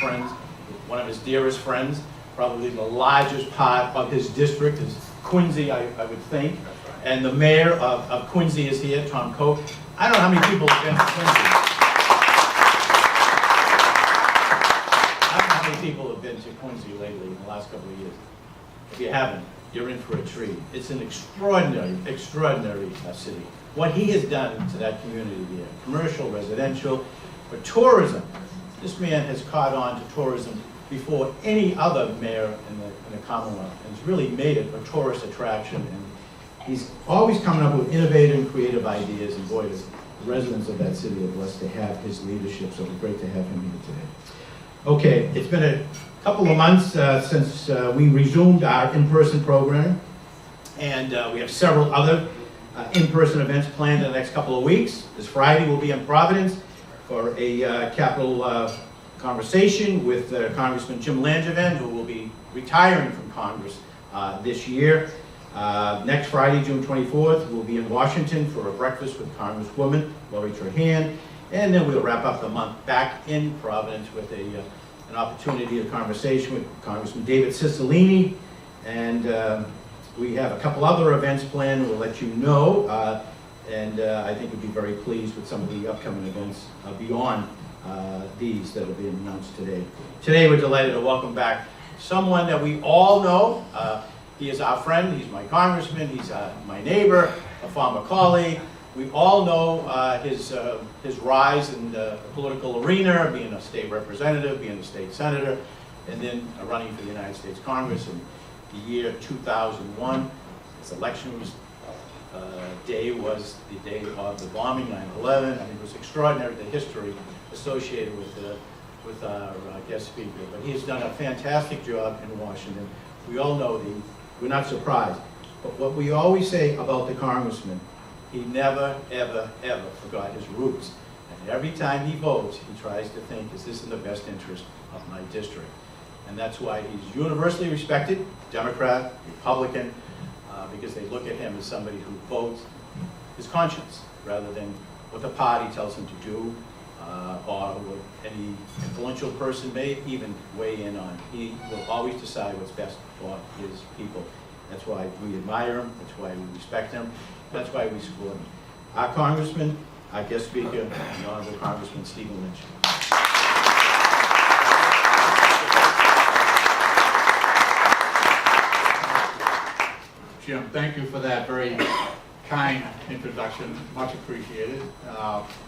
friends, one of his dearest friends. Probably the largest part of his district is Quincy, I would think. And the mayor of Quincy is here, Tom Koch. I don't know how many people have been to Quincy. I don't know how many people have been to Quincy lately in the last couple of years. If you haven't, you're in for a treat. It's an extraordinary, extraordinary city. What he has done to that community here, commercial, residential, but tourism. This man has caught on to tourism before any other mayor in the Commonwealth, and has really made it a tourist attraction. And he's always coming up with innovative and creative ideas, and boy, the residents of that city are blessed to have his leadership, so it's great to have him here today. Okay, it's been a couple of months since we resumed our in-person program, and we have several other in-person events planned in the next couple of weeks. This Friday we'll be in Providence for a Capitol conversation with Congressman Jim Langevin, who will be retiring from Congress this year. Next Friday, June 24th, we'll be in Washington for a breakfast with Congresswoman Lori Trahan, and then we'll wrap up the month back in Providence with an opportunity, a conversation with Congressman David Cicilline, and we have a couple other events planned. We'll let you know, and I think we'll be very pleased with some of the upcoming events beyond these that will be announced today. Today we're delighted to welcome back someone that we all know. He is our friend, he's my congressman, he's my neighbor, a former colleague. We all know his rise in the political arena, being a state representative, being a state senator, and then running for the United States Congress in the year 2001. His election day was the day of the bombing, 9/11. I mean, it was extraordinary, the history associated with our guest speaker. But he has done a fantastic job in Washington. We all know we're not surprised. But what we always say about the congressman, he never, ever, ever forgot his roots. And every time he votes, he tries to think, is this in the best interest of my district? And that's why he's universally respected, Democrat, Republican, because they look at him as somebody who votes his conscience rather than what the party tells him to do, or what any influential person may even weigh in on. He will always decide what's best for his people. That's why we admire him, that's why we respect him, that's why we support him. Our congressman, our guest speaker, the Honorable Congressman Stephen Lynch. Jim, thank you for that very kind introduction, much appreciated.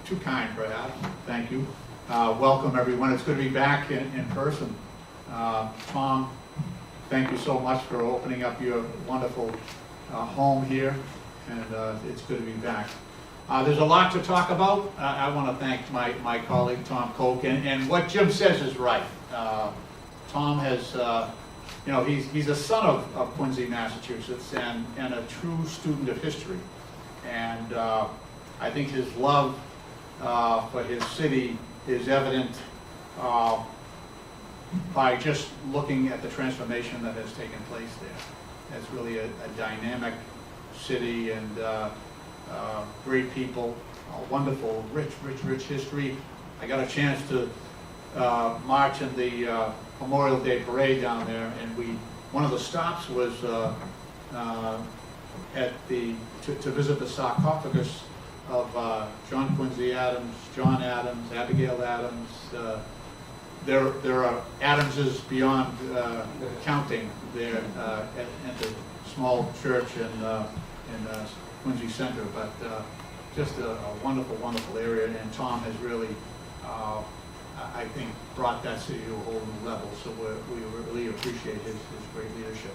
Too kind, perhaps. Thank you. Welcome, everyone. It's good to be back in person. Tom, thank you so much for opening up your wonderful home here, and it's good to be back. There's a lot to talk about. I want to thank my colleague, Tom Koch, and what Jim says is right. Tom has, he's a son of Quincy, Massachusetts, and a true student of history. And I think his love for his city is evident by just looking at the transformation that has taken place there. It's really a dynamic city, and great people, wonderful, rich history. I got a chance to march in the Memorial Day parade down there, and one of the stops was to visit the sarcophagus of John Quincy Adams, John Adams, Abigail Adams. There are Adamses beyond counting there at the small church in Quincy Center, but just a wonderful area, and Tom has really, I think, brought that city to a whole new level, so we really appreciate his great leadership.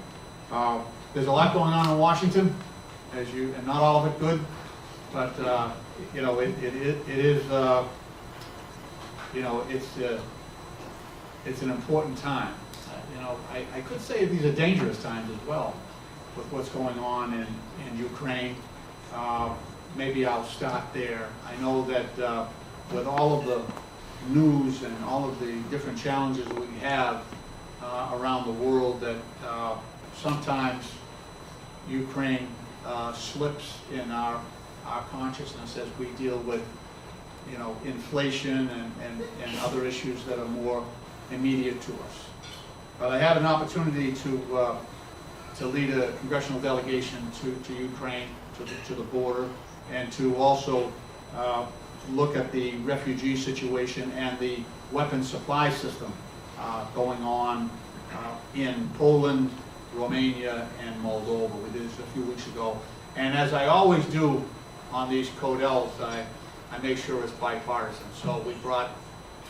There's a lot going on in Washington, and not all of it good, but it's an important time. I could say these are dangerous times as well, with what's going on in Ukraine. Maybe I'll start there. I know that with all of the news and all of the different challenges that we have around the world, that sometimes Ukraine slips in our consciousness as we deal with inflation and other issues that are more immediate to us. But I had an opportunity to lead a congressional delegation to Ukraine, to the border, and to also look at the refugee situation and the weapon supply system going on in Poland, Romania, and Moldova. We did this a few weeks ago. And as I always do on these Codels, I make sure it's bipartisan. So we brought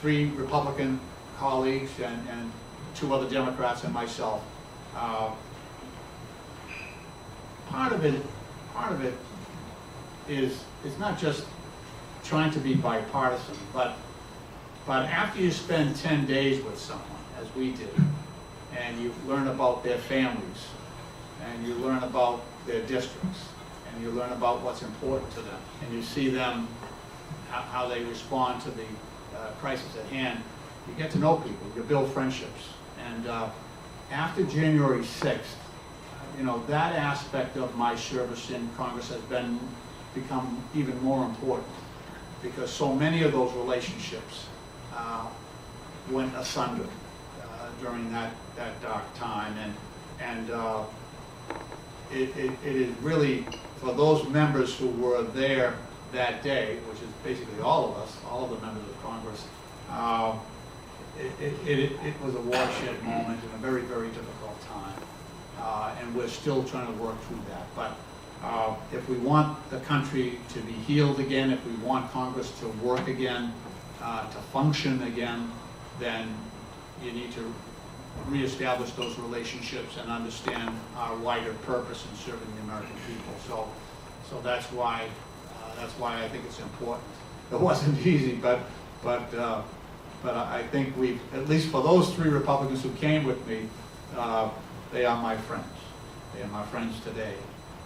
3 Republican colleagues and 2 other Democrats and myself. Part of it is it's not just trying to be bipartisan, but after you spend 10 days with someone, as we did, and you learn about their families, and you learn about their districts, and you learn about what's important to them, and you see them, how they respond to the crisis at hand, you get to know people, you build friendships. And after January 6th, you know, that aspect of my service in Congress has become even more important, because so many of those relationships went asunder during that dark time, and it is really, for those members who were there that day, which is basically all of us, all of the members of Congress, it was a watershed moment and a very, very difficult time, and we're still trying to work through that. But if we want the country to be healed again, if we want Congress to work again, to function again, then you need to reestablish those relationships and understand our wider purpose in serving the American people. So that's why I think it's important. It wasn't easy, but I think we've, at least for those 3 Republicans who came with me, they are my friends. They are my friends today.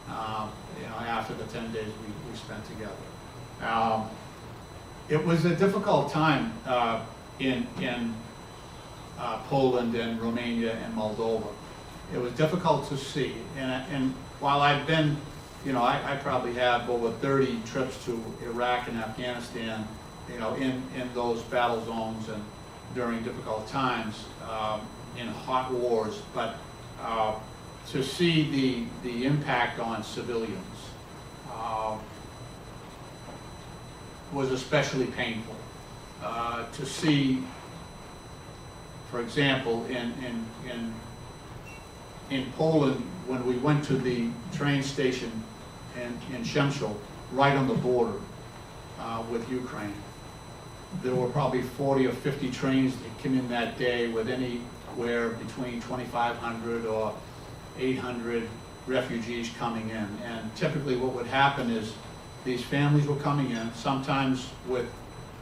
You know, after the 10 days we spent together. It was a difficult time in Poland and Romania and Moldova. It was difficult to see, and while I've been, you know, I probably have over 30 trips to Iraq and Afghanistan, you know, in those battle zones and during difficult times, in hot wars, but to see the impact on civilians was especially painful. To see, for example, in Poland, when we went to the train station in Przemysl, right on the border with Ukraine, there were probably 40 or 50 trains that came in that day with anywhere between 2,500 or 800 refugees coming in. And typically what would happen is these families were coming in, sometimes with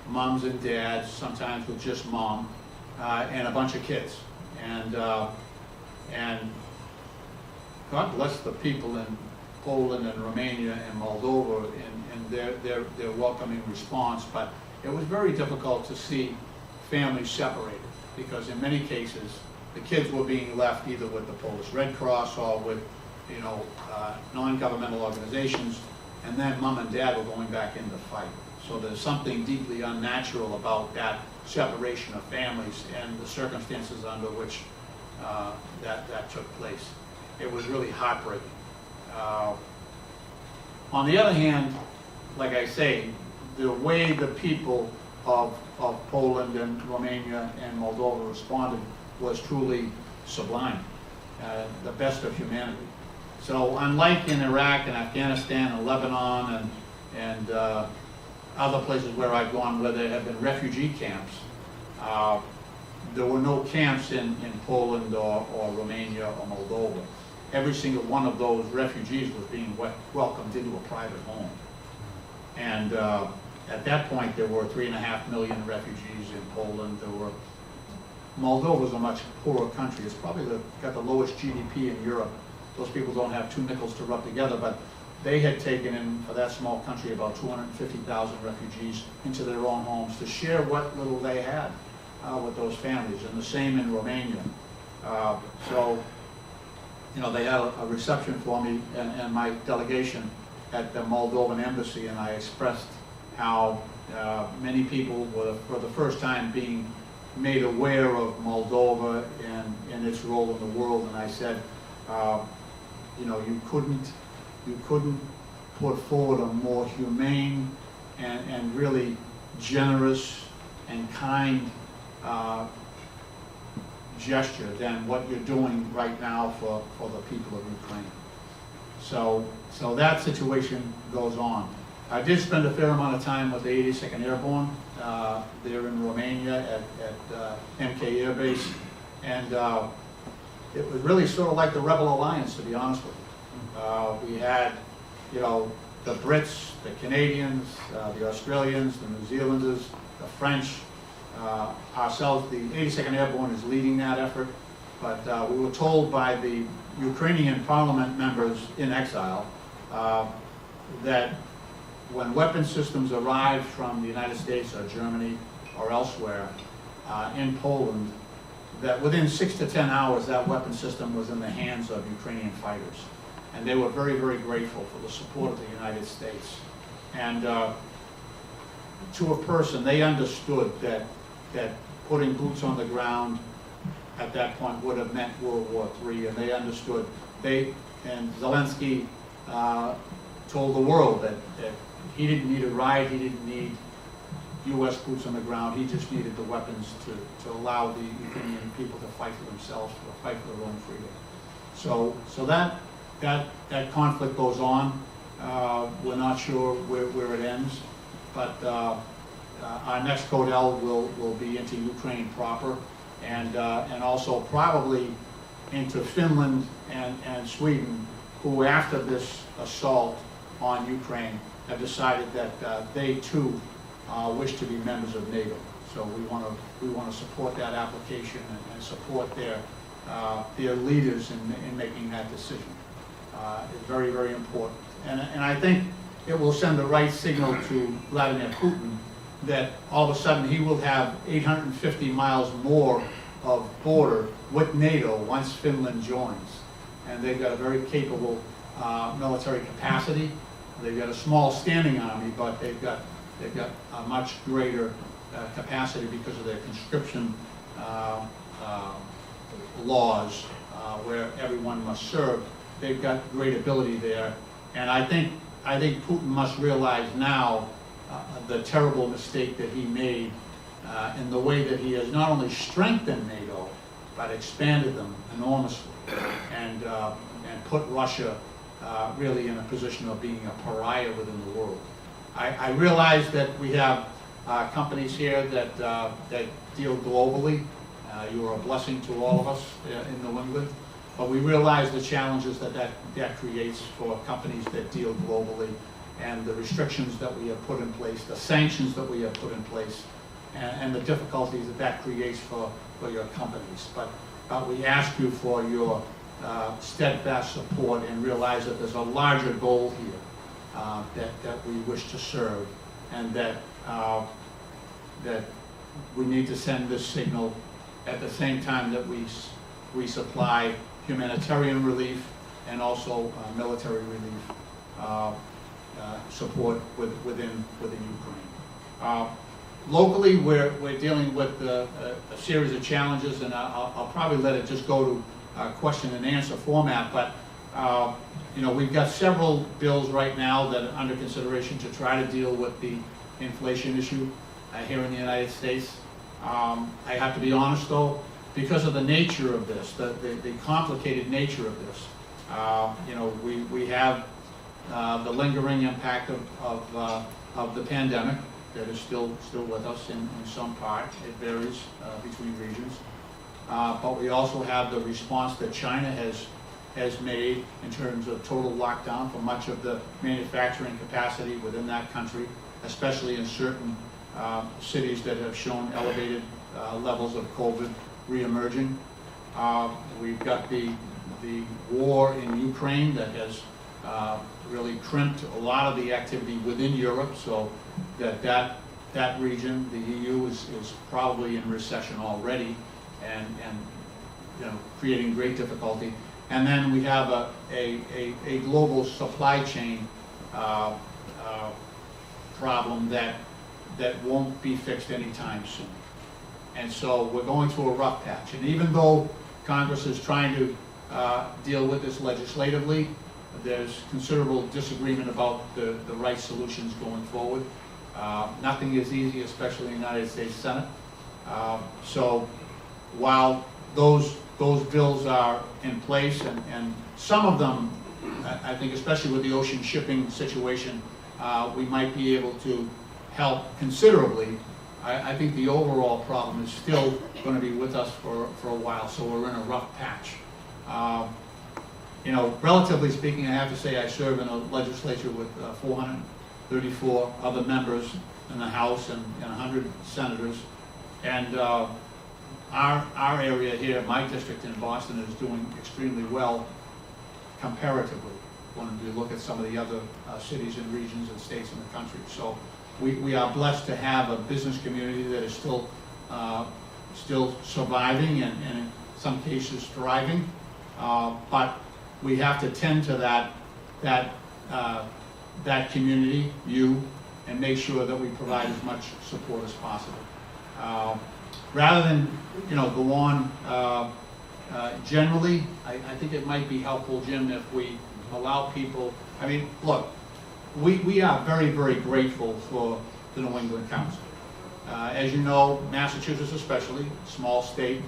moms and dads, sometimes with just mom, and a bunch of kids. And God bless the people in Poland and Romania and Moldova and their welcoming response, but it was very difficult to see families separated, because in many cases the kids were being left either with the Polish Red Cross or with, you know, non-governmental organizations, and then mom and dad were going back in the fight. So there's something deeply unnatural about that separation of families and the circumstances under which that took place. It was really heartbreaking. On the other hand, like I say, the way the people of Poland and Romania and Moldova responded was truly sublime, the best of humanity. So unlike in Iraq and Afghanistan and Lebanon and other places where I've gone where there have been refugee camps, there were no camps in Poland or Romania or Moldova. Every single one of those refugees was being welcomed into a private home. And at that point, there were 3.5 million refugees in Poland. Moldova was a much poorer country. It's probably got the lowest GDP in Europe. Those people don't have 2 nickels to rub together, but they had taken in, for that small country, about 250,000 refugees into their own homes to share what little they had with those families, and the same in Romania. So, you know, they had a reception for me and my delegation at the Moldovan embassy, and I expressed how many people were, for the first time, being made aware of Moldova and its role in the world, and I said, you know, you couldn't put forward a more humane and really generous and kind gesture than what you're doing right now for the people of Ukraine. So that situation goes on. I did spend a fair amount of time with the 82nd Airborne there in Romania at MK Air Base, and it was really sort of like the Rebel Alliance, to be honest with you. We had, you know, the Brits, the Canadians, the Australians, the New Zealanders, the French, ourselves. The 82nd Airborne is leading that effort, but we were told by the Ukrainian parliament members in exile that when weapon systems arrived from the United States or Germany or elsewhere in Poland, that within 6 to 10 hours that weapon system was in the hands of Ukrainian fighters. And they were very, very grateful for the support of the United States. And to a person, they understood that putting boots on the ground at that point would have meant World War III, and they understood. And Zelensky told the world that he didn't need a ride, he didn't need U.S. boots on the ground, he just needed the weapons to allow the Ukrainian people to fight for themselves, to fight for their own freedom. So that conflict goes on. We're not sure where it ends, but our next Codel will be into Ukraine proper, and also probably into Finland and Sweden, who after this assault on Ukraine have decided that they too wish to be members of NATO. So we want to support that application and support their leaders in making that decision. It's very, very important, and I think it will send the right signal to Vladimir Putin that all of a sudden he will have 850 miles more of border with NATO once Finland joins. And they've got a very capable military capacity. They've got a small standing army, but they've got a much greater capacity because of their conscription laws where everyone must serve. They've got great ability there. And I think Putin must realize now the terrible mistake that he made in the way that he has not only strengthened NATO, but expanded them enormously and put Russia really in a position of being a pariah within the world. I realize that we have companies here that deal globally. You are a blessing to all of us in New England. But we realize the challenges that creates for companies that deal globally, and the restrictions that we have put in place, the sanctions that we have put in place, and the difficulties that creates for your companies. But we ask you for your steadfast support and realize that there's a larger goal here that we wish to serve, and that we need to send this signal at the same time that we supply humanitarian relief and also military relief support within Ukraine. Locally, we're dealing with a series of challenges, and I'll probably let it just go to question and answer format, but you know, we've got several bills right now that are under consideration to try to deal with the inflation issue here in the United States. I have to be honest though, because of the nature of this, the complicated nature of this, you know, we have the lingering impact of the pandemic that is still with us in some part. It varies between regions. But we also have the response that China has made in terms of total lockdown for much of the manufacturing capacity within that country, especially in certain cities that have shown elevated levels of COVID reemerging. We've got the war in Ukraine that has really crimped a lot of the activity within Europe, so that region, the EU, is probably in recession already, and you know, creating great difficulty. And then we have a global supply chain problem that won't be fixed anytime soon. And so we're going through a rough patch. And even though Congress is trying to deal with this legislatively, there's considerable disagreement about the right solutions going forward. Nothing is easy, especially in the United States Senate. So while those bills are in place, and some of them, I think especially with the ocean shipping situation, we might be able to help considerably. I think the overall problem is still going to be with us for a while, so we're in a rough patch. You know, relatively speaking, I have to say I serve in a legislature with 434 other members in the House and 100 senators. And our area here, my district in Boston, is doing extremely well comparatively when we look at some of the other cities and regions and states in the country. So we are blessed to have a business community that is still surviving and in some cases thriving. But we have to tend to that community, and make sure that we provide as much support as possible. Rather than go on generally, I think it might be helpful, Jim, if we allow people. I mean, look, we are very, very grateful for the New England Council. As you know, Massachusetts especially, small state.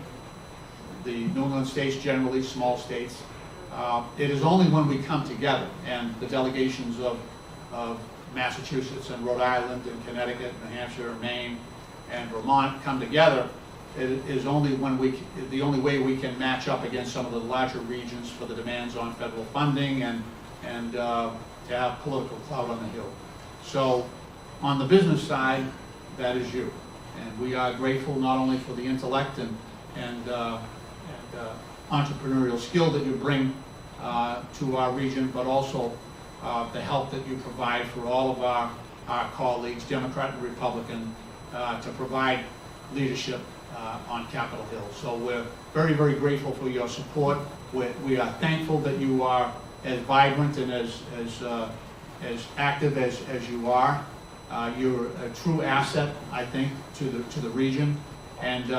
The New England states generally, small states. It is only when we come together, and the delegations of Massachusetts and Rhode Island and Connecticut, New Hampshire, Maine, and Vermont come together, it is only the only way we can match up against some of the larger regions for the demands on federal funding and to have political clout on the Hill. So on the business side, that is you. And we are grateful not only for the intellect and entrepreneurial skill that you bring to our region, but also the help that you provide for all of our colleagues, Democrat and Republican, to provide leadership on Capitol Hill. So we're very, very grateful for your support. We are thankful that you are as vibrant and as active as you are. You're a true asset, I think, to the region. And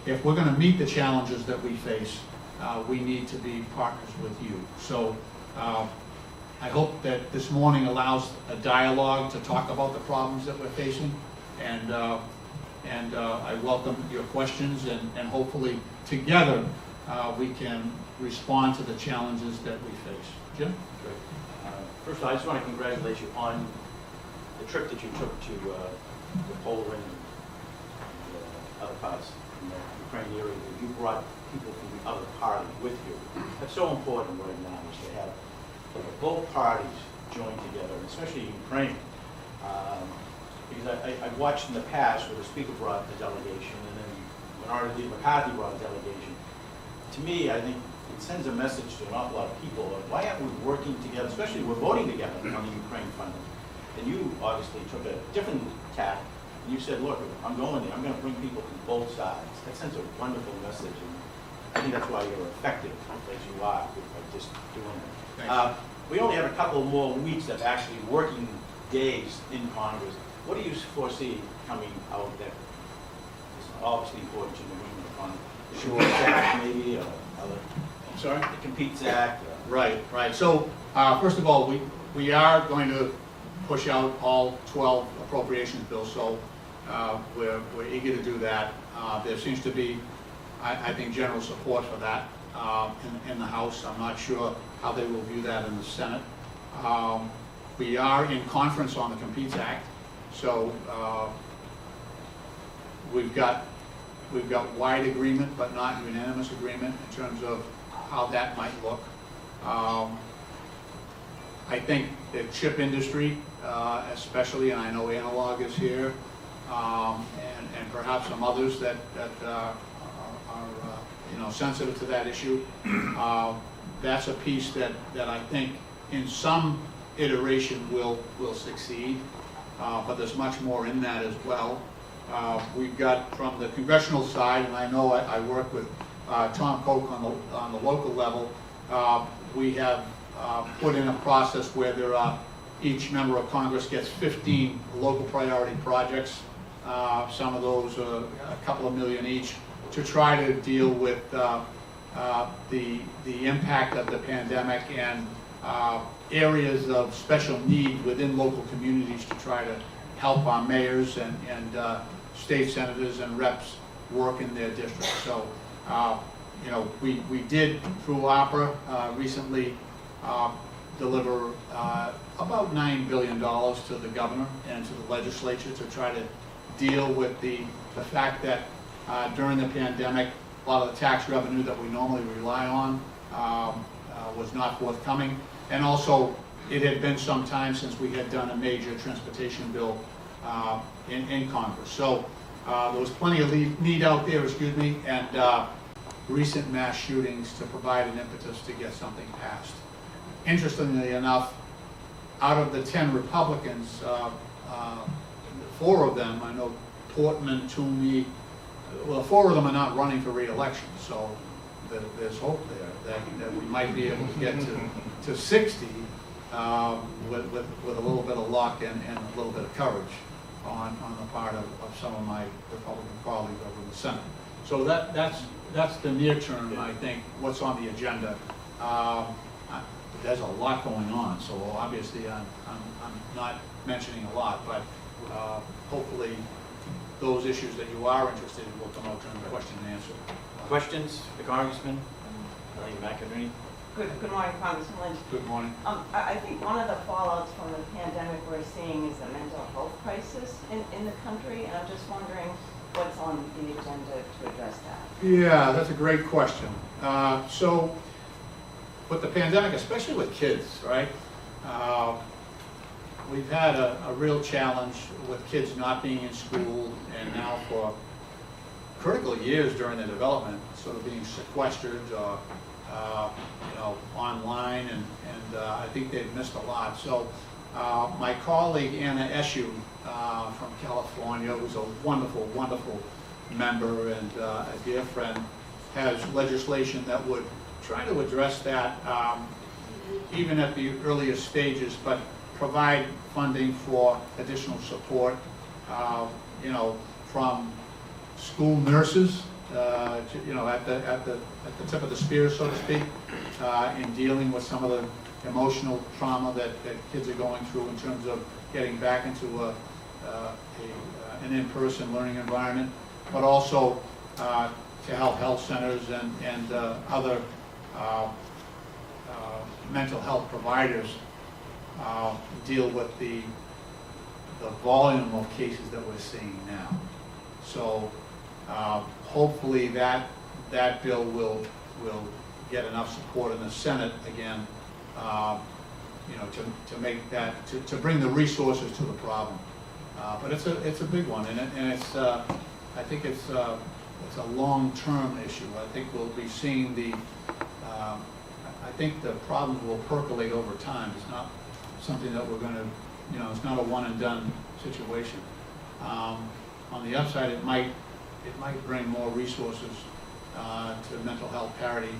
if we're going to meet the challenges that we face, we need to be partners with you. So I hope that this morning allows a dialogue to talk about the problems that we're facing, and I welcome your questions, and hopefully together we can respond to the challenges that we face. Jim? Great. First of all, I just want to congratulate you on the trip that you took to Poland and other parts in the Ukraine area. You brought people from the other party with you. That's so important right now, is to have both parties join together, and especially Ukraine. Because I've watched in the past where the Speaker brought the delegation, and then when R.D. McCarthy brought a delegation. To me, I think it sends a message to an awful lot of people of why aren't we working together, especially we're voting together on the Ukraine funding. And you obviously took a different tack, and you said, look, I'm going there, I'm going to bring people from both sides. That sends a wonderful message, and I think that's why you're effective as you are by just doing it. We only have a couple more weeks of actually working days in Congress. What do you foresee coming out that is obviously important to the movement on the Short Act, maybe, or other? I'm sorry? The Competes Act. Right. So first of all, we are going to push out all 12 appropriations bills, so we're eager to do that. There seems to be, I think, general support for that in the House. I'm not sure how they will view that in the Senate. We are in conference on the Competes Act, so we've got wide agreement, but not unanimous agreement in terms of how that might look. I think the chip industry, especially, and I know Analog is here, and perhaps some others that are sensitive to that issue. That's a piece that I think in some iteration will succeed, but there's much more in that as well. We've got from the congressional side, and I know I work with Tom Koch on the local level. We have put in a process where each member of Congress gets 15 local priority projects some of those, a couple of million each, to try to deal with the impact of the pandemic and areas of special need within local communities to try to help our mayors and state senators and reps work in their districts. So, you know, we did, through opera, recently deliver about $9 billion to the governor and to the legislature to try to deal with the fact that during the pandemic, a lot of the tax revenue that we normally rely on was not forthcoming. And also, it had been some time since we had done a major transportation bill in Congress. So there was plenty of need out there, and recent mass shootings to provide an impetus to get something passed. Interestingly enough, out of the 10 Republicans, 4 of them, I know Portman, Toomey, well, 4 of them are not running for re-election, so there's hope there that we might be able to get to 60 with a little bit of luck and a little bit of courage on the part of some of my Republican colleagues over in the Senate. So that's the near term, I think, what's on the agenda. There's a lot going on, so obviously I'm not mentioning a lot, but hopefully those issues that you are interested in will come out during the question and answer. Questions, the Congressman? Lady McInerney? Good morning, Congressman Lynch. Good morning. I think one of the fallouts from the pandemic we're seeing is the mental health crisis in the country, and I'm just wondering what's on the agenda to address that. Yeah, that's a great question. So with the pandemic, especially with kids, right? We've had a real challenge with kids not being in school, and now for critical years during their development, sort of being sequestered, you know, online, and I think they've missed a lot. So my colleague Anna Eshu from California, who's a wonderful, wonderful member and a dear friend, has legislation that would try to address that even at the earliest stages, but provide funding for additional support, you know, from school nurses, you know, at the tip of the spear, so to speak, in dealing with some of the emotional trauma that kids are going through in terms of getting back into an in-person learning environment, but also to help health centers and other mental health providers deal with the volume of cases that we're seeing now. So hopefully that bill will get enough support in the Senate again, you know, to make that, to bring the resources to the problem. But it's a big one, and it's I think it's a long-term issue. I think we'll be seeing I think the problems will percolate over time. It's not something that we're going to, you know, it's not a one-and-done situation. On the upside, it might bring more resources to mental health parity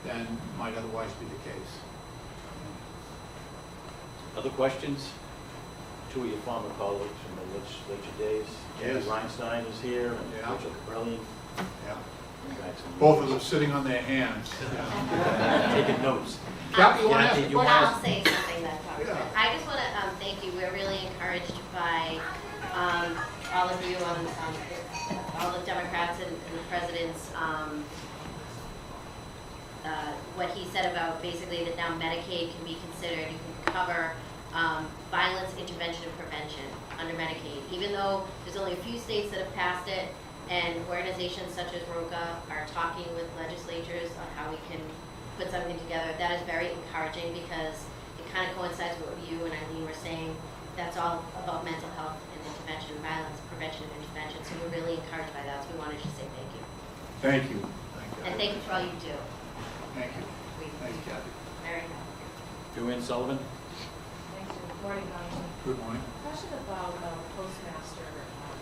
than might otherwise be the case. Other questions? 2 of your former colleagues from the legislature days. Yes. Andy Reinstein is here, and Yeah. Rachel Cabrelli. Yeah. Congrats. Both of them sitting on their hands. Taking notes. Kathy, you want to ask Kathy, a you question? want I'll say something that Congressman. Yeah. I just want to thank you. We're really encouraged by all of you, all the Democrats and the president's, what he said about basically that now Medicaid can be considered, you can cover violence intervention and prevention under Medicaid. Even though there's only a few states that have passed it, and organizations such as ROCA are talking with legislatures on how we can put something together, that is very encouraging because it kind of coincides with what you and Eileen were saying. That's all about mental health and intervention and violence, prevention and intervention. So we're really encouraged by that. So we wanted to say thank you. Thank you. Thank you. And thank you for all you do. Thank you. We Thank you, Kathy. very happy. Joanne Sullivan. Thanks. Good morning, Congressman. Good morning. Question about Postmaster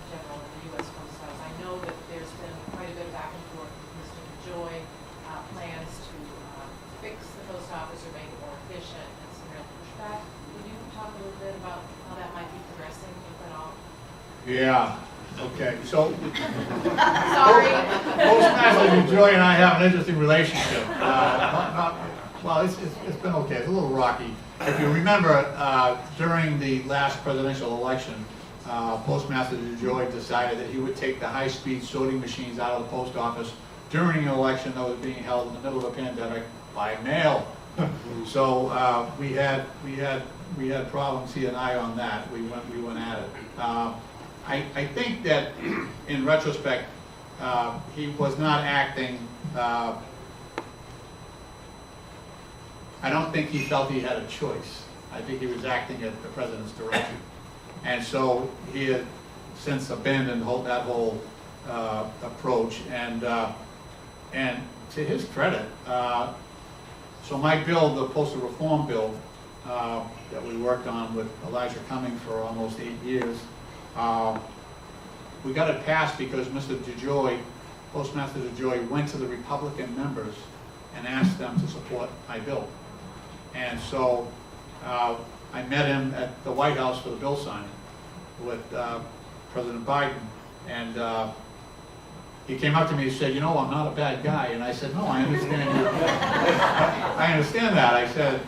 General in the U.S. Post Office. I know that there's been quite a bit of back and forth with Mr. Joy, plans to fix the post office or make it more efficient, and some real pushback. Would you talk a little bit about how that might be progressing, if at all? Yeah, okay, so Sorry. Postmaster Joy and I have an interesting relationship. Well, it's been okay, it's a little rocky. If you remember, during the last presidential election, Postmaster Joy decided that he would take the high-speed sorting machines out of the post office during an election that was being held in the middle of a pandemic by mail. So we had problems, he and I, on that. We went at it. I think that in retrospect, he was not acting. I don't think he felt he had a choice. I think he was acting at the president's direction, and so he had since abandoned that whole approach. And to his credit, so my bill, the postal reform bill that we worked on with Elijah Cumming for almost 8 years, we got it passed because Mr. DeJoy, Postmaster DeJoy, went to the Republican members and asked them to support my bill. And so I met him at the White House for the bill signing with President Biden, and he came up to me and said, "You know, I'm not a bad guy." And I said, "No, I understand. I understand that." I said,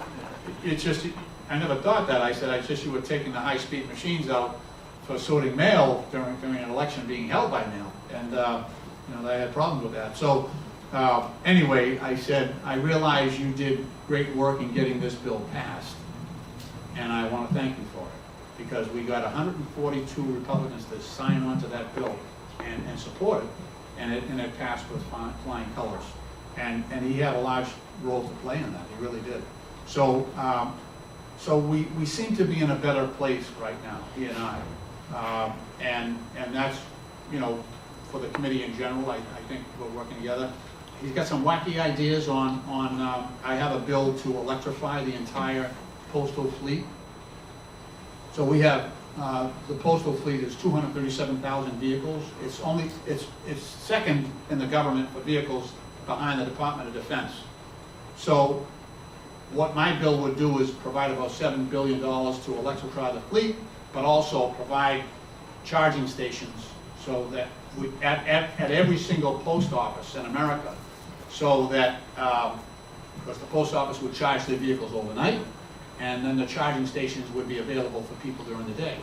"It's just, I never thought that." I said, "I just, you were taking the high-speed machines out for sorting mail during an election being held by mail, and you know, I had problems with that." So anyway, I said, "I realize you did great work in getting this bill passed, and I want to thank you for it, because we got 142 Republicans to sign on to that bill and support it, and it passed with flying colors. And he had a large role to play in that. He really did. So so we seem to be in a better place right now, he and I, and that's, you know, for the committee in general. I think we're working together. He's got some wacky ideas on I have a bill to electrify the entire postal fleet. So we have the postal fleet is 237,000 vehicles. It's second in the government for vehicles behind the Department of Defense. So what my bill would do is provide about $7 billion to electrify the fleet, but also provide charging stations so that at every single post office in America, so that because the post office would charge their vehicles overnight, and then the charging stations would be available for people during the day,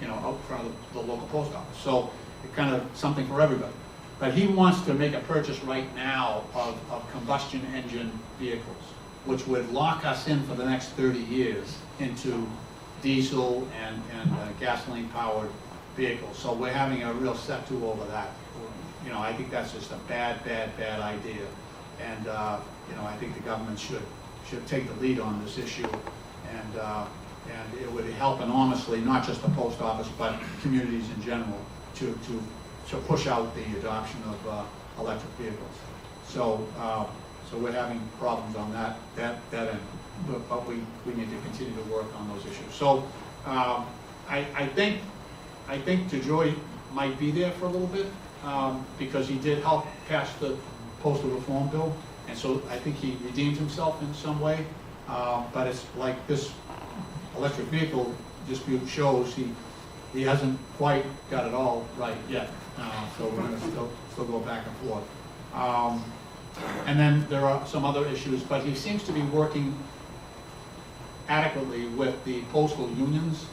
you know, out front of the local post office. So it kind of something for everybody. But he wants to make a purchase right now of combustion engine vehicles, which would lock us in for the next 30 years into diesel and gasoline powered vehicles. So we're having a real set-to over that. You know, I think that's just a bad idea. And you know, I think the government should take the lead on this issue, and it would help enormously, not just the post office, but communities in general, to push out the adoption of electric vehicles. So so we're having problems on that end, but we need to continue to work on those issues. So I think DeJoy might be there for a little bit, because he did help pass the postal reform bill, and so I think he redeemed himself in some way. But it's like this electric vehicle dispute shows, he hasn't quite got it all right yet. So we're going to still go back and forth. And then there are some other issues, but he seems to be working adequately with the postal unions,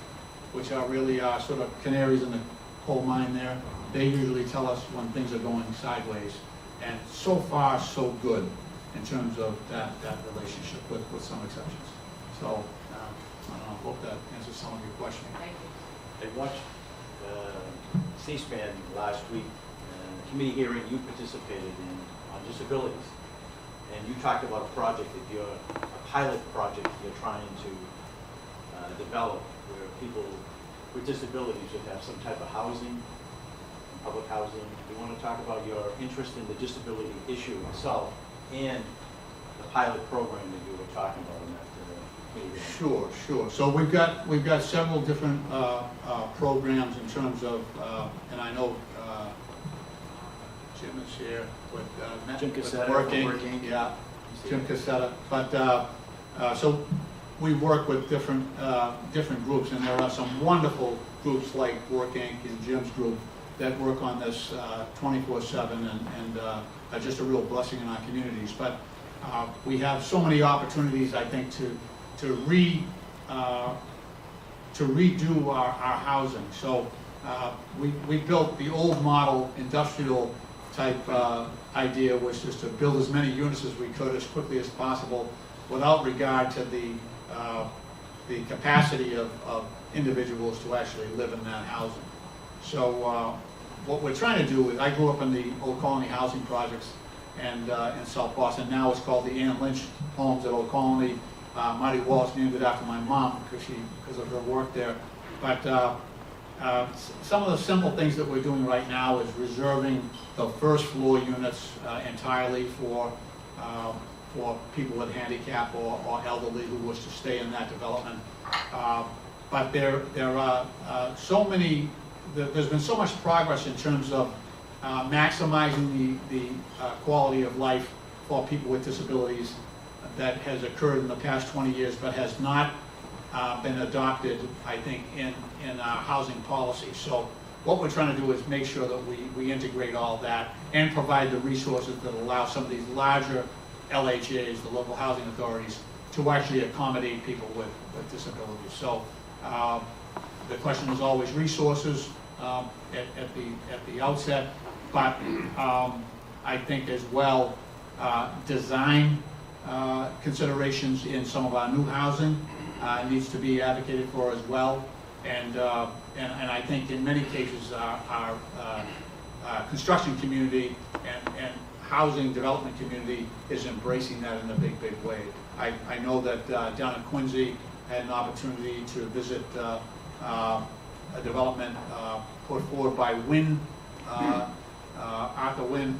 which are really sort of canaries in the coal mine there. They usually tell us when things are going sideways, and so far so good in terms of that relationship, with some exceptions. So I don't know, I hope that answers some of your questions. Thank you. I watched C-SPAN last week, a committee hearing you participated in on disabilities, and you talked about a project a pilot project you're trying to develop, where people with disabilities would have some type of housing, public housing. You want to talk about your interest in the disability issue itself and the pilot program that you were talking about in that meeting? Sure. So we've got several different programs in terms of, and I know Jim is here with Jim with Cassetta, working. Yeah, Jim Cassetta. But so we work with different groups, and there are some wonderful groups like Work Inc. and Jim's group that work on this 24/7 and are just a real blessing in our communities. But we have so many opportunities, I think, to redo our housing. So we built the old model industrial type idea, which is to build as many units as we could as quickly as possible without regard to the capacity of individuals to actually live in that housing. So what we're trying to do is, I grew up in the Old Colony housing projects and in South Boston. Now it's called the Lynch homes at Old Colony. Marty Walsh named it after my mom because of her work there. But some of the simple things that we're doing right now is reserving the first floor units entirely for people with handicap or elderly who wish to stay in that development. But there are so many. There's been so much progress in terms of maximizing the quality of life for people with disabilities that has occurred in the past 20 years, but has not been adopted, I think, in our housing policy. So what we're trying to do is make sure that we integrate all that and provide the resources that allow some of these larger LHAs, the local housing authorities, to actually accommodate people with disabilities. So the question is always resources at the outset, but I think as well design considerations in some of our new housing needs to be advocated for as well, and I think in many cases our construction community and housing development community is embracing that in a big way. I know that down in Quincy I had an opportunity to visit a development put forward by Arthur Wynn,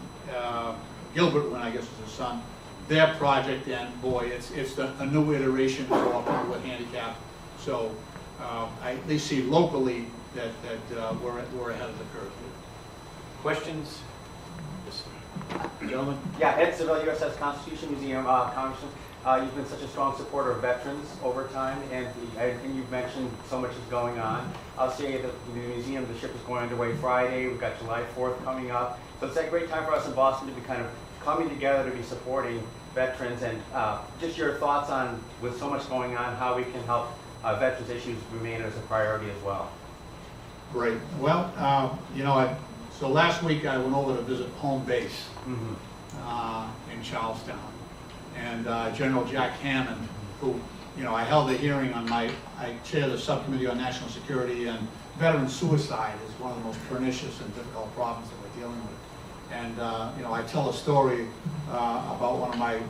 Gilbert Wynn, I guess is his son, their project, and boy, it's a new iteration for people with handicap. So I at least see locally that we're ahead of the curve. Questions? Yes. Gentlemen? Yeah, Ed Seville, Uss Constitution Museum, Congressman. You've been such a strong supporter of veterans over time, and you've mentioned so much is going on. I'll say that the museum, the ship is going underway Friday. We've got July 4th coming up. So it's a great time for us in Boston to be kind of coming together to be supporting veterans, and just your thoughts on, with so much going on, how we can help veterans issues remain as a priority as well. Great. Well, so last week I went over to visit home base in Charlestown. And General Jack Hammond, who, I held a hearing on I chair the subcommittee on national security, and veteran suicide is one of the most pernicious and difficult problems that we're dealing with. And, I tell a story about one of my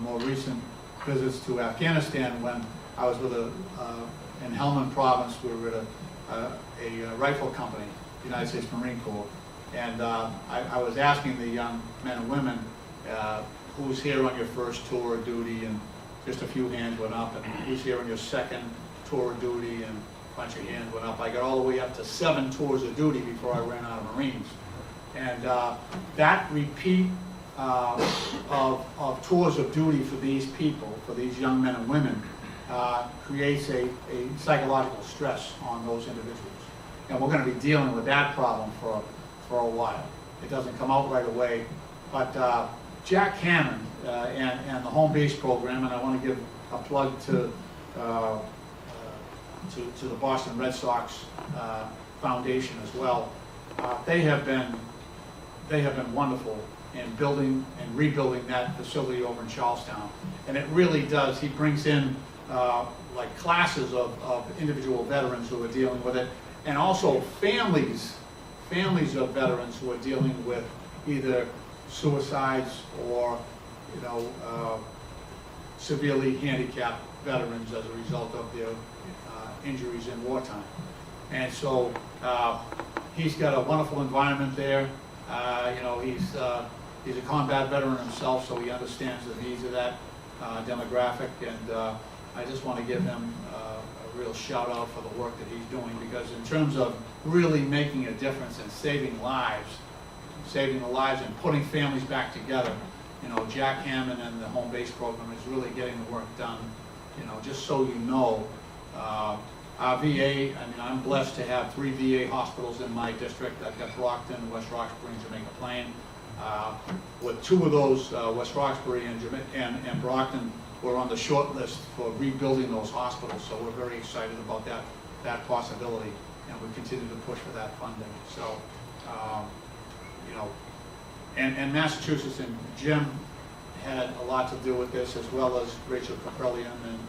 more recent visits to Afghanistan when I was with in Helmand province. We were at a rifle company, United States Marine Corps, and I was asking the young men and women, who's here on your first tour of duty, and just a few hands went up, and who's here on your second tour of duty, and a bunch of hands went up. I got all the way up to 7 tours of duty before I ran out of Marines. And that repeat of tours of duty for these people, for these young men and women, creates a psychological stress on those individuals. And we're going to be dealing with that problem for a while. It doesn't come out right away, but Jack Hammond and the home base program, and I want to give a plug to the Boston Red Sox Foundation as well. They have been wonderful in building and rebuilding that facility over in Charlestown, and it really does. He brings in like classes of individual veterans who are dealing with it, and also families of veterans who are dealing with either suicides or severely handicapped veterans as a result of their injuries in wartime. And so he's got a wonderful environment there. He's a combat veteran himself, so he understands the needs of that demographic, and I just want to give him a real shout out for the work that he's doing, because in terms of really making a difference and saving the lives and putting families back together, Jack Hammond and the home base program is really getting the work done just so you know, our VA, I'm blessed to have 3 VA hospitals in my district. I've got Brockton, West Roxbury, and Jamaica Plain. With 2 of those, West Roxbury and Brockton, were on the short list for rebuilding those hospitals. So we're very excited about that possibility, and we continue to push for that funding. So, and Massachusetts, and Jim had a lot to do with this, as well as Rachel Caprellian and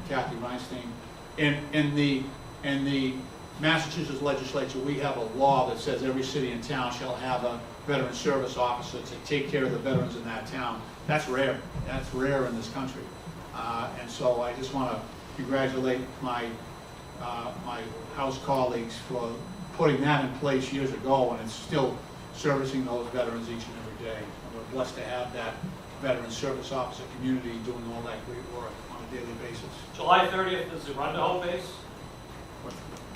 Kathy Reinstein. In the Massachusetts legislature, we have a law that says every city and town shall have a veteran service officer to take care of the veterans in that town. That's rare. That's rare in this country. And so I just want to congratulate my House colleagues for putting that in place years ago, and it's still servicing those veterans each and every day. And we're blessed to have that veteran service officer community doing all that great work on a daily basis. July 30th is the run to home base.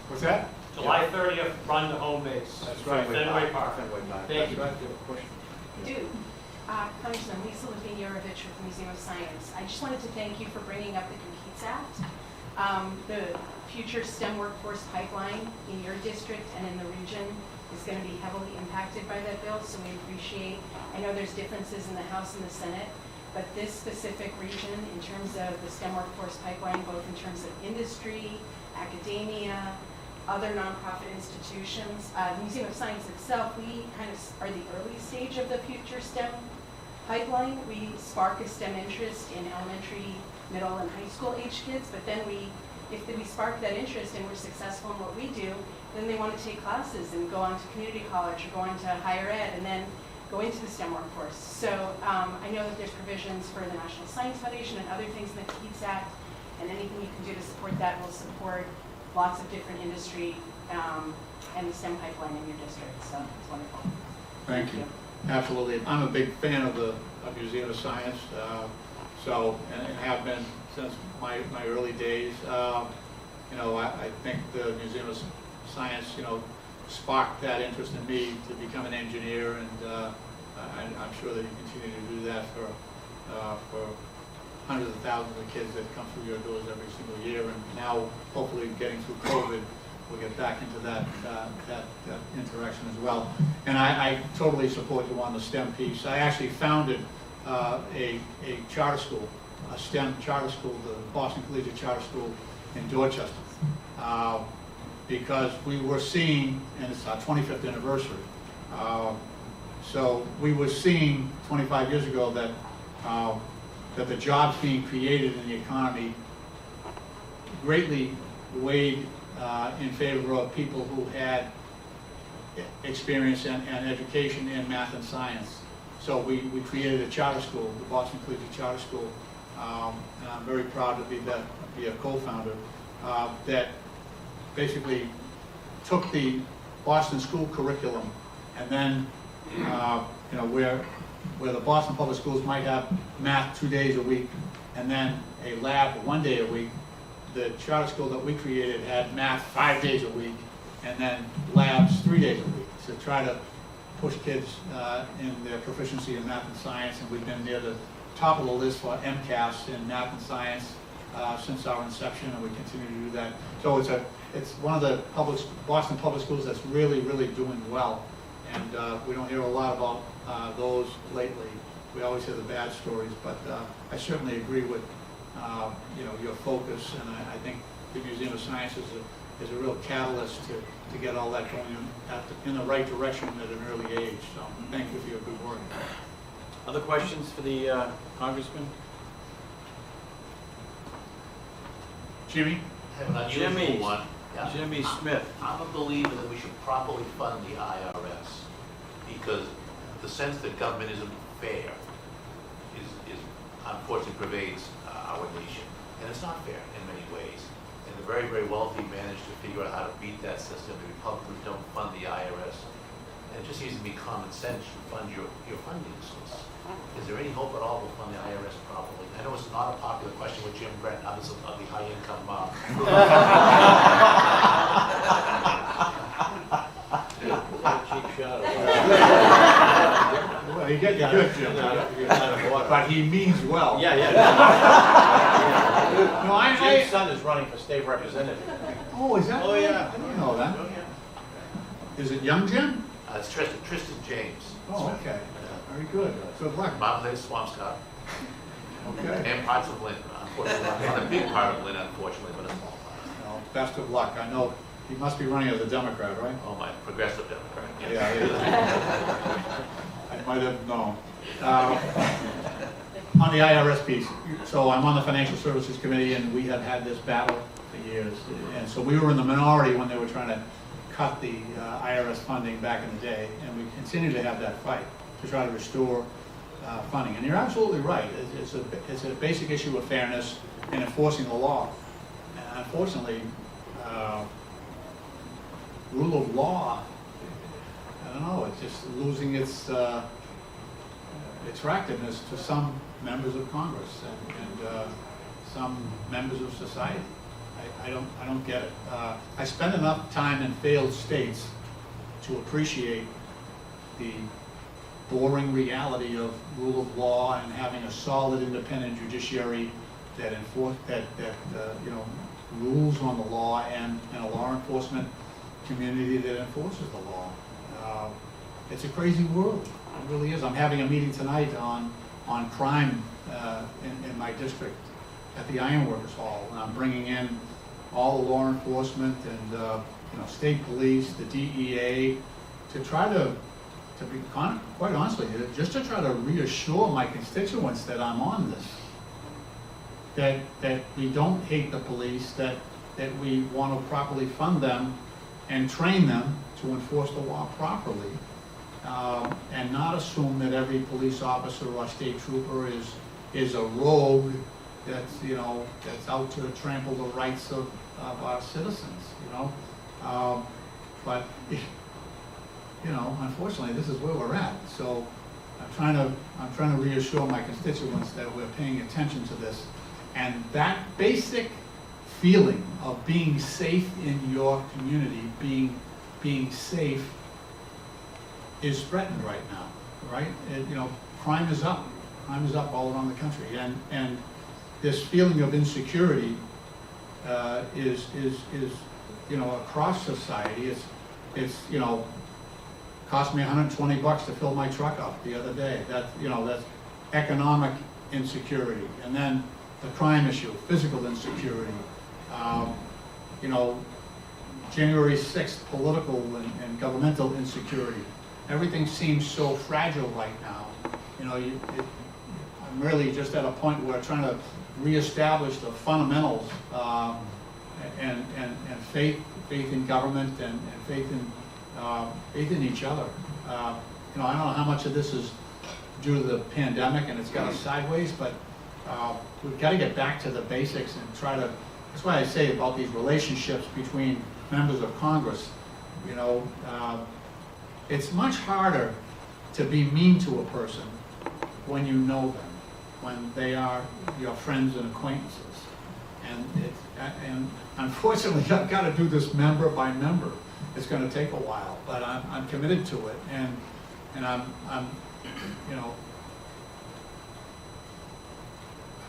What's that? July 30th, run to home base. That's right. Fenway Park. Thank you. That's right. You have a question? Do. Congressman Lisa Levine-Yarovich with the Museum of Science. I just wanted to thank you for bringing up the Competes Act. The future STEM workforce pipeline in your district and in the region is going to be heavily impacted by that bill, so we appreciate, I know there's differences in the House and the Senate, but this specific region in terms of the STEM workforce pipeline, both in terms of industry, academia, other nonprofit institutions. The Museum of Science itself, we kind of are the early stage of the future STEM pipeline. We spark a STEM interest in elementary, middle, and high school age kids, but then if we spark that interest and we're successful in what we do, then they want to take classes and go on to community college or go on to higher ed and then go into the STEM workforce. So I know that there's provisions for the National Science Foundation and other things in the Competes Act, and anything you can do to support that will support lots of different industry and the STEM pipeline in your district. So it's wonderful. Thank you. Absolutely. I'm a big fan of the Museum of Science, and have been since my early days. I think the Museum of Science, sparked that interest in me to become an engineer, and I'm sure that you continue to do that for hundreds of thousands of kids that come through your doors every single year. And now, hopefully, getting through COVID, we'll get back into that interaction as well. And I totally support you on the STEM piece. I actually founded a charter school, a STEM charter school, the Boston Collegiate Charter School in Dorchester, because we were seeing, and it's our 25th anniversary, so we were seeing 25 years ago that the jobs being created in the economy greatly weighed in favor of people who had experience and education in math and science. So we created a charter school, the Boston Collegiate Charter School, and I'm very proud to be a co-founder, that basically took the Boston school curriculum and then, where the Boston Public Schools might have math 2 days a week and then a lab 1 day a week, the charter school that we created had math 5 days a week and then labs 3 days a week to try to push kids in their proficiency in math and science. And we've been near the top of the list for MCAS in math and science since our inception, and we continue to do that. So it's one of the Boston public schools that's really, really doing well. And we don't hear a lot about those lately. We always hear the bad stories, but I certainly agree with your focus, and I think the Museum of Science is a real catalyst to get all that going in the right direction at an early age. So thank you for your good work. Other questions for the Congressman? Jimmy? I have an unusual one. Jimmy Smith. I'm a believer that we should properly fund the IRS because the sense that government isn't fair is unfortunately pervades our nation. And it's not fair in many ways. And the very, very wealthy manage to figure out how to beat that system. The Republicans don't fund the IRS. And it just seems to be common sense to fund your funding source. Is there any hope at all to fund the IRS properly? I know it's not a popular question with Jim Brett and others of the high-income Cheap shot. Well, you get good, Jim. But he means well. Yeah. No, Jim's son is running for state representative. Oh, is that? Oh, right? yeah. I didn't know that. Oh, yeah. Is it young Jim? It's Tristan James. Oh, okay. Very good. Good luck. Mom lives Swampscott Okay. and parts of Lynn, unfortunately. Not a big part of Lynn, unfortunately, but a small part. Well, best of luck. I know he must be running as a Democrat, right? Oh, my progressive Democrat, yes. Yeah, I might have known. On the IRS piece, so I'm on the Financial Services Committee, and we have had this battle for years. And so we were in the minority when they were trying to cut the IRS funding back in the day, and we continue to have that fight to try to restore funding. And you're absolutely right. It's a basic issue of fairness and enforcing the law. And unfortunately, rule of law, I don't know, it's just losing its attractiveness to some members of Congress and some members of society. I don't get it. I spend enough time in failed states to appreciate the boring reality of rule of law and having a solid, independent judiciary that rules on the law, and a law enforcement community that enforces the law. It's a crazy world. It really is. I'm having a meeting tonight on crime in my district at the Ironworkers Hall, and I'm bringing in all the law enforcement and state police, the DEA, to try to be quite honestly, just to try to reassure my constituents that I'm on this, that we don't hate the police, that we want to properly fund them and train them to enforce the law properly, and not assume that every police officer or state trooper is a rogue that's out to trample the rights of our citizens, but unfortunately, this is where we're at. So I'm trying to reassure my constituents that we're paying attention to this, and that basic feeling of being safe in your community, being safe, is threatened right now, right? Crime is up all around the country, and this feeling of insecurity is across society. It's cost me $120 to fill my truck up the other day. That's economic insecurity, and then the crime issue, physical insecurity. January 6th, political and governmental insecurity. Everything seems so fragile right now. I'm really just at a point where I'm trying to reestablish the fundamentals and faith in government and faith in each other. I don't know how much of this is due to the pandemic and it's got us sideways, but we've got to get back to the basics and try to. That's why I say about these relationships between members of Congress. It's much harder to be mean to a person when you know them, when they are your friends and acquaintances. And unfortunately, I've got to do this member by member. It's going to take a while, but I'm committed to it, and I'm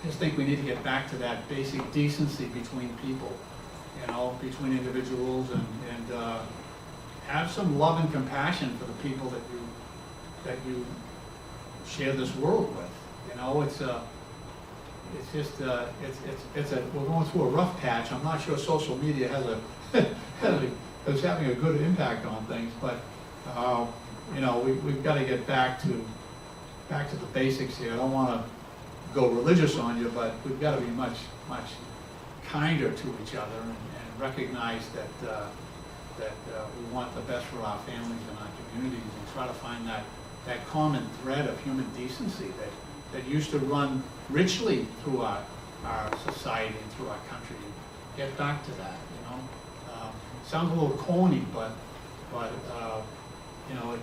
I just think we need to get back to that basic decency between people, between individuals, and have some love and compassion for the people that you share this world with. We're going through a rough patch. I'm not sure social media is having a good impact on things, but we've got to get back to the basics here. I don't want to go religious on you, but we've got to be much kinder to each other and recognize that we want the best for our families and our communities, and try to find that common thread of human decency that used to run richly through our society and through our country. Get back to that. Sounds a little corny, but it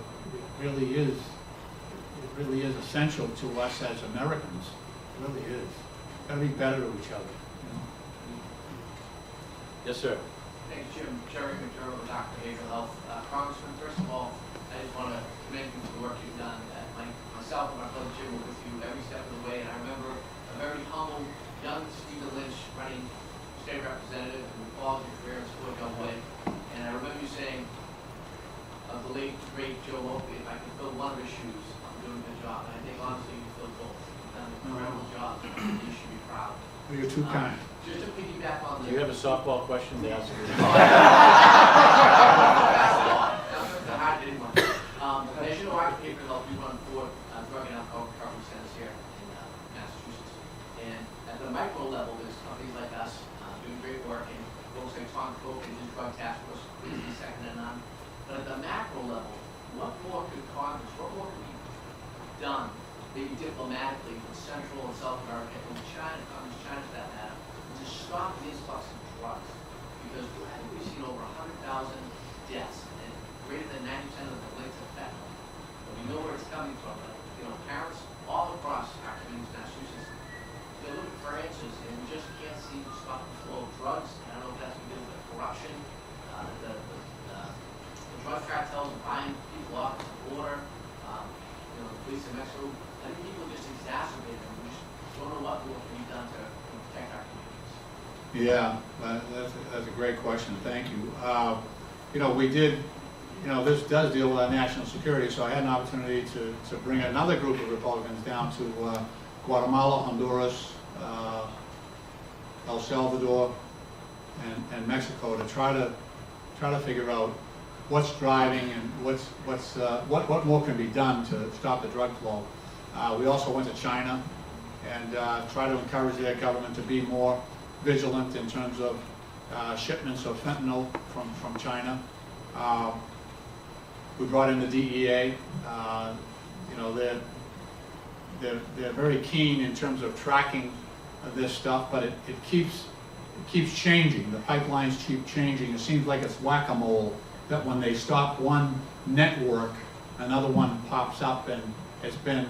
really is. It really is essential to us as Americans. It really is. Got to be better to each other. Yes, sir. Thanks, Jim. Jerry McDermott, Dr. Behavioral Health. Congressman, first of all, I just want to commend you for the work you've done. Myself and my brother Jim were with you every step of the way, and I remember a very humble young Stephen Lynch County State Representative who followed your career in Sport Beltway. And I remember you saying of the late, great Joe Oakley, if I could fill one of his shoes, I'm doing a good job. And I think honestly you filled both. You've done an incredible job. You should be proud. You're too kind. Just to piggyback on Do the... you have a softball question to ask? As you know, our paper help we run 4 drug and alcohol recovery centers here in Massachusetts. And at the micro level, there's companies like us doing great work, and folks like Tom Coke and his drug task force is second to none. But at the macro level, what more could Congress, what more could be done, maybe diplomatically, from Central and South America, and China, China for that matter, to stop the influx of drugs? Because I think we've seen over 100,000 deaths, and greater than 90% of them linked to fentanyl. But we know where it's coming from. Parents all across our communities in Massachusetts, they're looking for answers, and we just can't seem to stop the flow of drugs. And I don't know if that's because of the corruption, the drug cartels are buying people off the border, the police in Mexico. I think people just exacerbate them. We just don't know what more can be done to protect our communities. Yeah, that's a great question. Thank you. We did, this does deal with our national security, so I had an opportunity to bring another group of Republicans down to Guatemala, Honduras, El Salvador, and Mexico to try to figure out what's driving and what more can be done to stop the drug flow. We also went to China and try to encourage their government to be more vigilant in terms of shipments of fentanyl from China. We brought in the DEA. They're very keen in terms of tracking this stuff, but it keeps changing. The pipelines keep changing. It seems like it's whack-a-mole, that when they stop one network, another one pops up, and it's been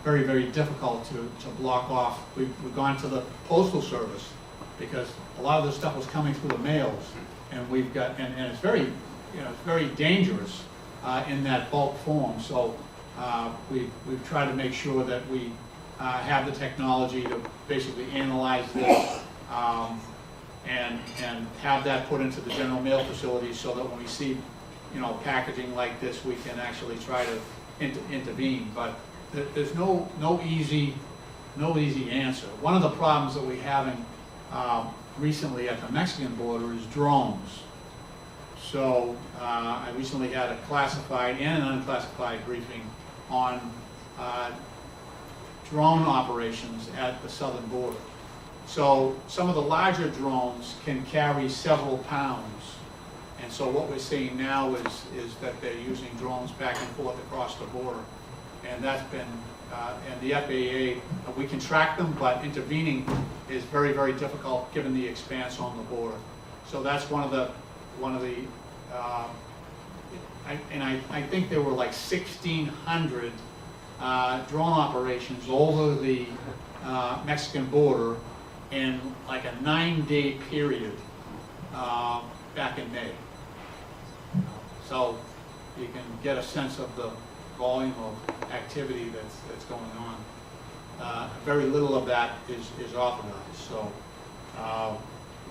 very, very difficult to block off. We've gone to the Postal Service because a lot of this stuff was coming through the mails, and we've got, and it's very, it's very dangerous in that bulk form. So we've tried to make sure that we have the technology to basically analyze this and have that put into the general mail facilities so that when we see, packaging like this, we can actually try to intervene. But there's no easy answer. One of the problems that we're having recently at the Mexican border is drones. So I recently had a classified and an unclassified briefing on drone operations at the southern border. So some of the larger drones can carry several pounds. And so what we're seeing now is that they're using drones back and forth across the border. And that's been, and the FAA, we can track them, but intervening is very, very difficult given the expanse on the border. So that's one of the, I think there were like 1,600 drone operations over the Mexican border in like a 9-day period back in May. So you can get a sense of the volume of activity that's going on. Very little of that is authorized, so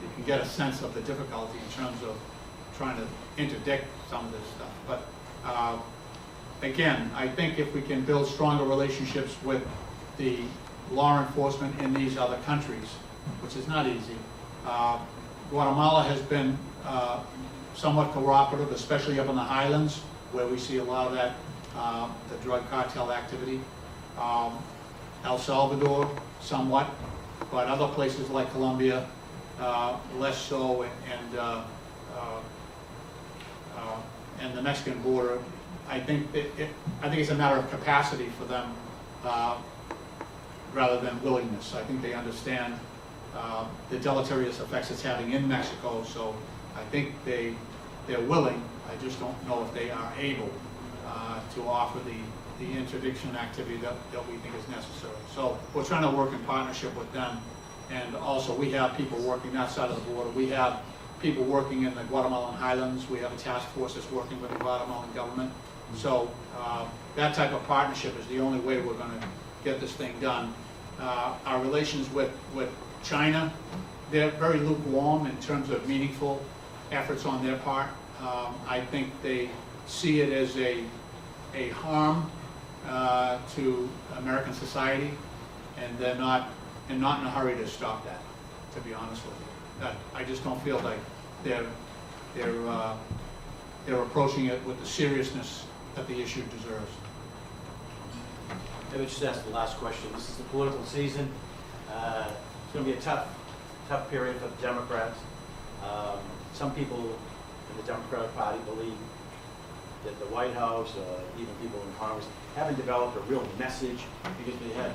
you can get a sense of the difficulty in terms of trying to interdict some of this stuff. But again, I think if we can build stronger relationships with the law enforcement in these other countries, which is not easy. Guatemala has been somewhat cooperative, especially up in the highlands, where we see a lot of that, the drug cartel activity. El Salvador, somewhat, but other places like Colombia, less so, and the Mexican border, I think it's a matter of capacity for them rather than willingness. I think they understand the deleterious effects it's having in Mexico, so I think they're willing. I just don't know if they are able to offer the interdiction activity that we think is necessary. So we're trying to work in partnership with them, and also we have people working that side of the border. We have people working in the Guatemalan highlands. We have a task force that's working with the Guatemalan government. So that type of partnership is the only way we're going to get this thing done. Our relations with China, they're very lukewarm in terms of meaningful efforts on their part. I think they see it as a harm to American society, and they're not in a hurry to stop that, to be honest with you. I just don't feel like they're approaching it with the seriousness that the issue deserves. Let me just ask the last question. This is the political season. It's going to be a tough period for the Democrats. Some people in the Democratic Party believe that the White House, even people in Congress, haven't developed a real message because they had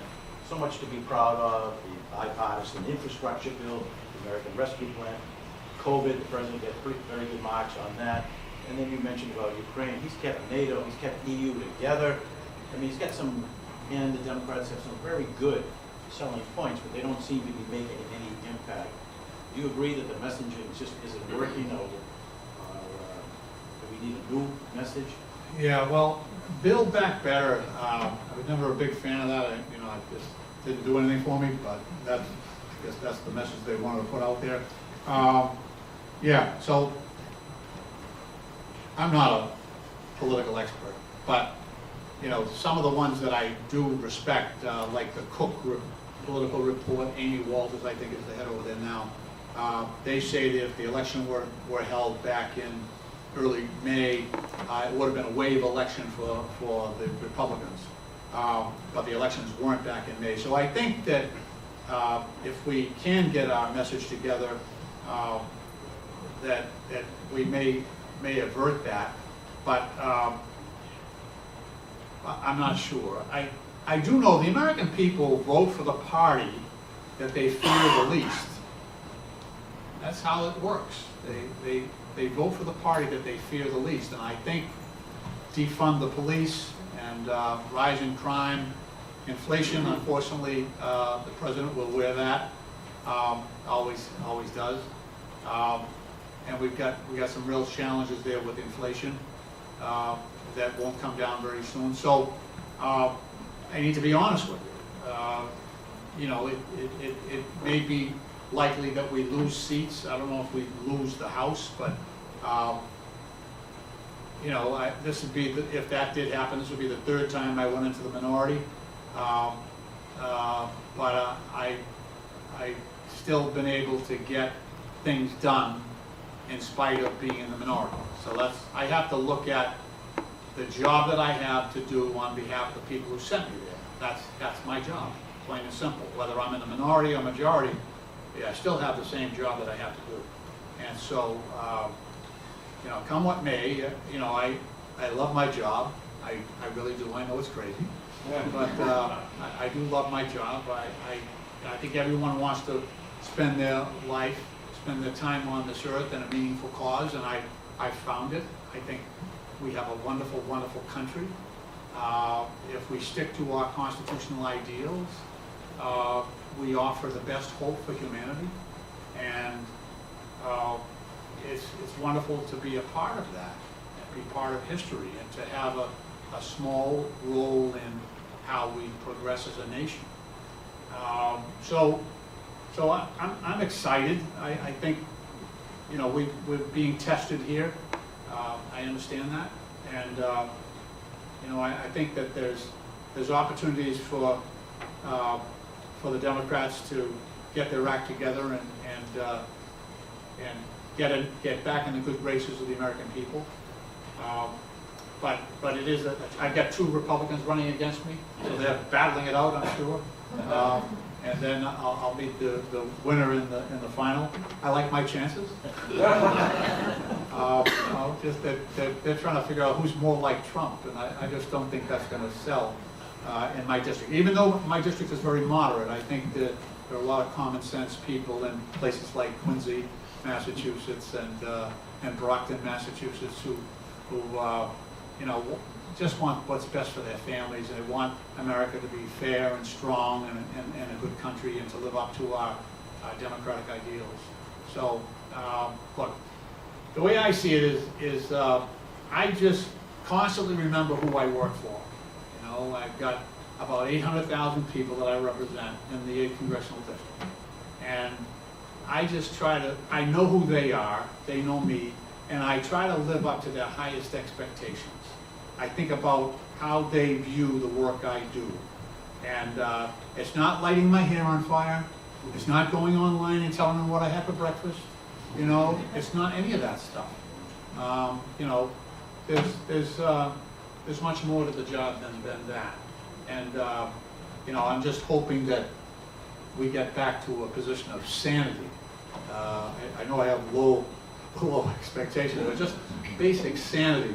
so much to be proud of: the bipartisan infrastructure bill, the American Rescue Plan, COVID. The president got very good marks on that. And then you mentioned about Ukraine. He's kept NATO, he's kept EU together. I mean, he's got some, and the Democrats have some very good selling points, but they don't seem to be making any impact. Do you agree that the messaging just isn't working, or do we need a new message? Yeah, well, Build Back Better, I was never a big fan of that. It just didn't do anything for me, but I guess that's the message they wanted to put out there. Yeah, so I'm not a political expert, but some of the ones that I do respect, like the Cook political report, Amy Walters, I think, is the head over there now. They say that if the election were held back in early May, it would have been a wave election for the Republicans. But the elections weren't back in May. So I think that if we can get our message together, that we may avert that. But I'm not sure. I do know the American people vote for the party that they fear the least. That's how it works. They vote for the party that they fear the least. And I think defund the police and rising crime, inflation, unfortunately, the president will wear that. Always does. And we've got some real challenges there with inflation that won't come down very soon. So I need to be honest with you. It may be likely that we lose seats. I don't know if we lose the House, but this would be if that did happen, this would be the third time I went into the minority. But I still been able to get things done in spite of being in the minority. So I have to look at the job that I have to do on behalf of the people who sent me there. That's my job, plain and simple. Whether I'm in the minority or majority, I still have the same job that I have to do. And so, come what may, I love my job. I really do. I know it's crazy, but I do love my job. I think everyone wants to spend their life, spend their time on this earth in a meaningful cause, and I found it. I think we have a wonderful, wonderful country. If we stick to our constitutional ideals, we offer the best hope for humanity, and it's wonderful to be a part of that, and be part of history, and to have a small role in how we progress as a nation. So I'm excited. I think we're being tested here. I understand that, and I think that there's opportunities for the Democrats to get their act together and get back in the good graces of the American people. But it is I've got two Republicans running against me, so they're battling it out, I'm sure. And then I'll meet the winner in the final. I like my chances. Just that they're trying to figure out who's more like Trump, and I just don't think that's going to sell in my district. Even though my district is very moderate, I think that there are a lot of common sense people in places like Quincy, Massachusetts, and Brockton, Massachusetts, who just want what's best for their families. They want America to be fair and strong and a good country, and to live up to our democratic ideals. So, look, the way I see it is I just constantly remember who I work for. I've got about 800,000 people that I represent in the 8th Congressional District. And I just try to, I know who they are, they know me, and I try to live up to their highest expectations. I think about how they view the work I do. And it's not lighting my hair on fire, it's not going online and telling them what I had for breakfast, you know, it's not any of that stuff. You know, there's much more to the job than that. And, you know, I'm just hoping that we get back to a position of sanity. I know I have low expectations, but just basic sanity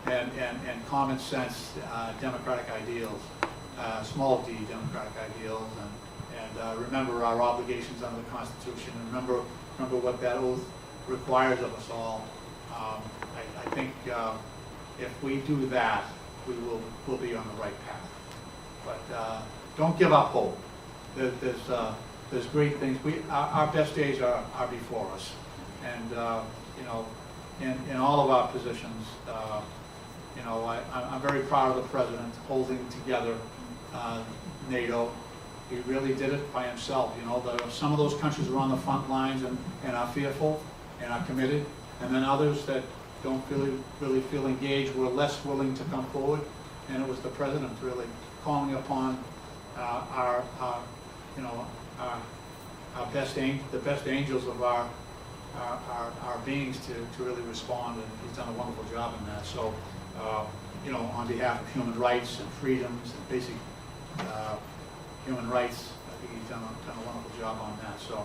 and common sense, democratic ideals, small d democratic ideals, and remember our obligations under the Constitution, and remember what that oath requires of us all. I think if we do that, we'll be on the right path. But don't give up hope. There's great things. Our best days are before us, and you know, in all of our positions, you know, I'm very proud of the president holding together NATO. He really did it by himself. You know, some of those countries are on the front lines and are fearful and are committed, and then others that don't really feel engaged were less willing to come forward. And it was the president really calling upon our you know, our the best angels of our beings to really respond, and he's done a wonderful job in that. So, you know, on behalf of human rights and freedoms and basic human rights, I think he's done a wonderful job on that. So,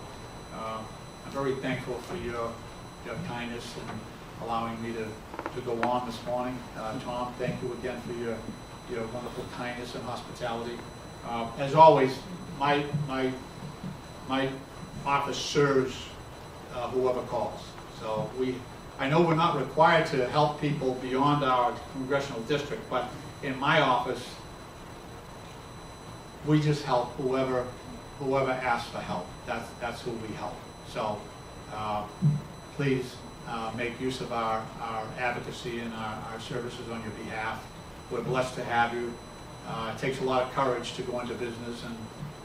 I'm very thankful for your kindness and allowing me to go on this morning. Tom, thank you again for your wonderful kindness and hospitality. As always, my office serves whoever calls. So I know we're not required to help people beyond our congressional district, but in my office, we just help whoever asks for help. That's who we help. So please make use of our advocacy and our services on your behalf. We're blessed to have you. It takes a lot of courage to go into business,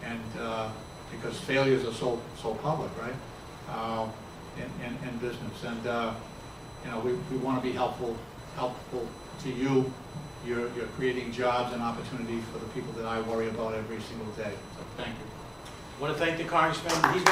and because failures are so public, right? In business, and you know, we want to be helpful to you. You're creating jobs and opportunity for the people that I worry about every single day. So thank you. I want to thank the Congressman. He's